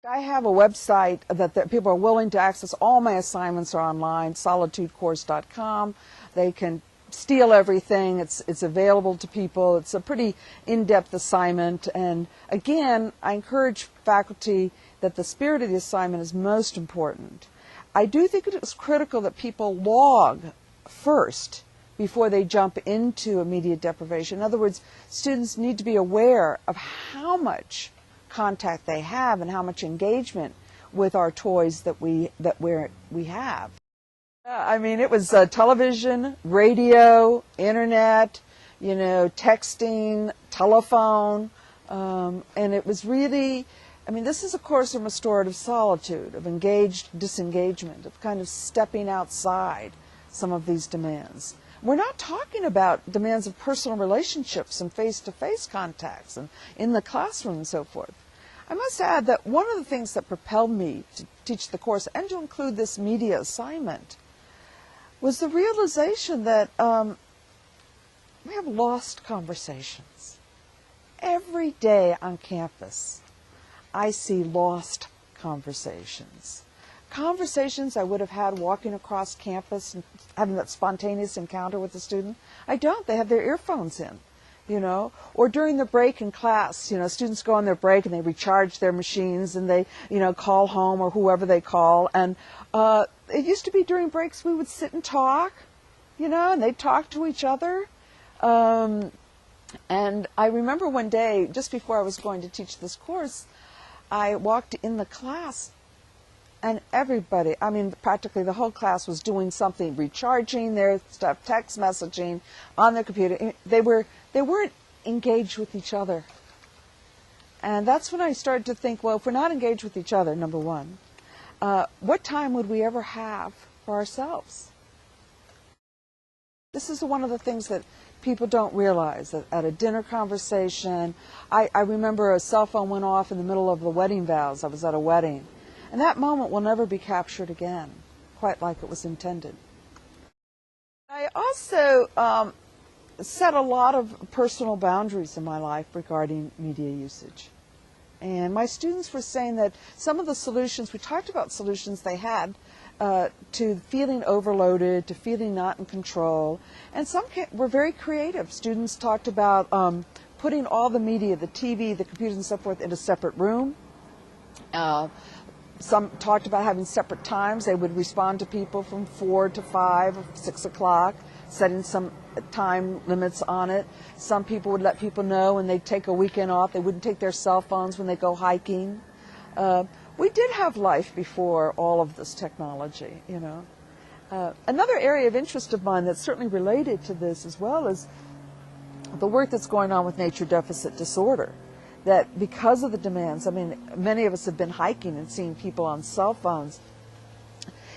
I have a website that people are willing to access. All my assignments are online, solitudecourse.com. They can steal everything. It's available to people. It's a pretty in-depth assignment. And again, I encourage faculty that the spirit of the assignment is most important. I do think it is critical that people log first before they jump into immediate deprivation. In other words, students need to be aware of how much contact they have and how much engagement with our toys that we have. I mean, it was television, radio, internet, texting, telephone, and it was really, I mean, this is a course in restorative solitude, of engaged disengagement, of kind of stepping outside some of these demands. We're not talking about demands of personal relationships and face-to-face contacts and in the classroom and so forth. I must add that one of the things that propelled me to teach the course and to include this media assignment was the realization that we have lost conversations. Every day on campus, I see lost conversations. Conversations I would have had walking across campus and having that spontaneous encounter with the student. I don't. They have their earphones in, or during the break in class, students go on their break and they recharge their machines and they, call home or whoever they call. And it used to be during breaks we would sit and talk, and they'd talk to each other. And I remember one day, just before I was going to teach this course, I walked in the class and everybody, I mean, practically the whole class was doing something, recharging their stuff, text messaging on their computer. They weren't engaged with each other. And that's when I started to think, well, if we're not engaged with each other, number one, what time would we ever have for ourselves? This is one of the things that people don't realize, that at a dinner conversation, I remember a cell phone went off in the middle of the wedding vows. I was at a wedding. And that moment will never be captured again, quite like it was intended. I also set a lot of personal boundaries in my life regarding media usage. And my students were saying that some of the solutions, we talked about solutions they had to feeling overloaded, to feeling not in control, and some were very creative. Students talked about putting all the media, the TV, the computers and so forth, in a separate room. Some talked about having separate times. They would respond to people from 4 to 5 or 6 o'clock, setting some time limits on it. Some people would let people know when they'd take a weekend off. They wouldn't take their cell phones when they go hiking. We did have life before all of this technology, Another area of interest of mine that's certainly related to this as well is the work that's going on with nature deficit disorder. That because of the demands, I mean, many of us have been hiking and seeing people on cell phones.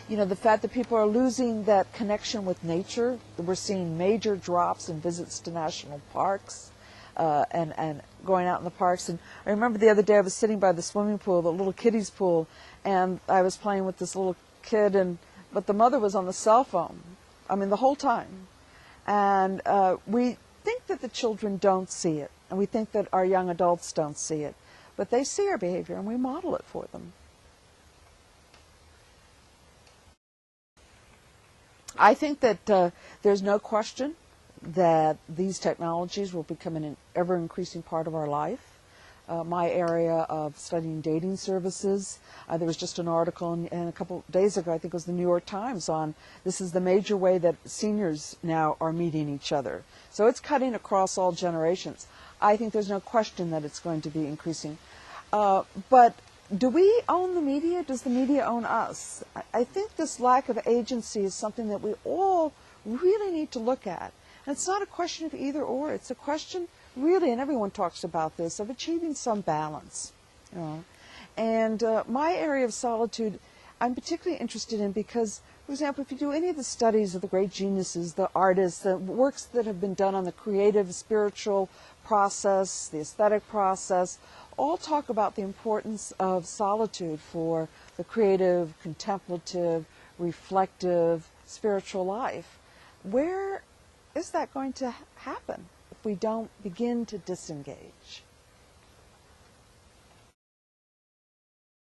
The fact that people are losing that connection with nature, that we're seeing major drops in visits to national parks and going out in the parks. And I remember the other day I was sitting by the swimming pool, the little kiddies pool, and I was playing with this little kid, but the mother was on the cell phone, I mean, the whole time. And we think that the children don't see it. And we think that our young adults don't see it. But they see our behavior and we model it for them. I think that there's no question that these technologies will become an ever-increasing part of our life. My area of studying dating services, there was just an article in a couple days ago, I think it was the New York Times, on this is the major way that seniors now are meeting each other. So it's cutting across all generations. I think there's no question that it's going to be increasing. But do we own the media? Does the media own us? I think this lack of agency is something that we all really need to look at. And it's not a question of either or. It's a question, really, and everyone talks about this, of achieving some balance. And my area of solitude, I'm particularly interested in because, for example, if you do any of the studies of the great geniuses, the artists, the works that have been done on the creative, spiritual process, the aesthetic process, all talk about the importance of solitude for the creative, contemplative, reflective, spiritual life. Where is that going to happen if we don't begin to disengage?